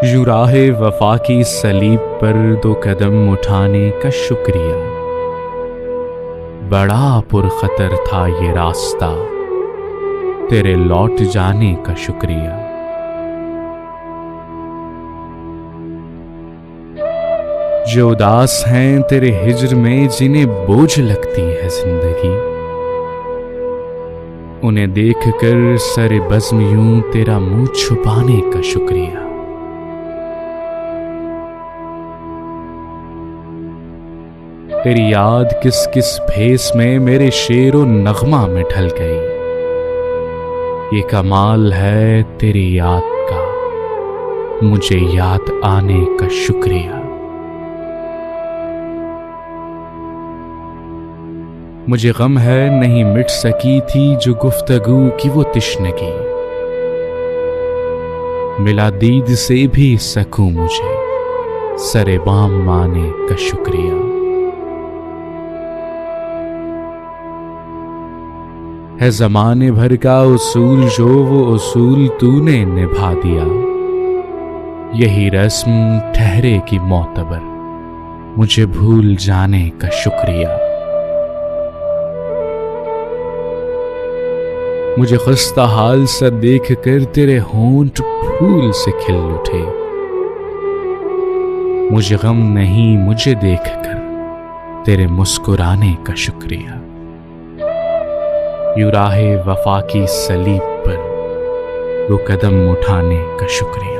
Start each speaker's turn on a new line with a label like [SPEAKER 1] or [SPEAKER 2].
[SPEAKER 1] यूं राहे वफा की सलीब पर 2 कदम उठाने का शुक्रिया। बड़ा पुरखतर था ये रास्ता, तेरे लौट जाने का शुक्रिया। जो उदास हैं तेरे हिज्र में, जिन्हें बोझ लगती है जिंदगी, उन्हें देखकर सरे बज़्म यूं तेरा मुंह छुपाने का शुक्रिया। तेरी याद किस किस भेस में मेरे शेरो नगमा में ढल गई। ये कमाल है तेरी याद का, मुझे याद आने का शुक्रिया। मुझे गम है नहीं मिट सकी थी जो गुफ्तगू की वो तिश्नगी। मिला दीद से भी सकूं मुझे सरे बाम माने का शुक्रिया। है ज़माने भर का उसूल जो वो उसूल तूने निभा दिया। यही रस्म ठहरे की मोतबर, मुझे भूल जाने का शुक्रिया। मुझे खस्ता हाल सा देख कर तेरे होंठ फूल से खिल उठे। मुझे गम नहीं मुझे देखकर तेरे मुस्कुराने का शुक्रिया। यूं राहे वफा की सलीब पर 2 कदम उठाने का शुक्रिया।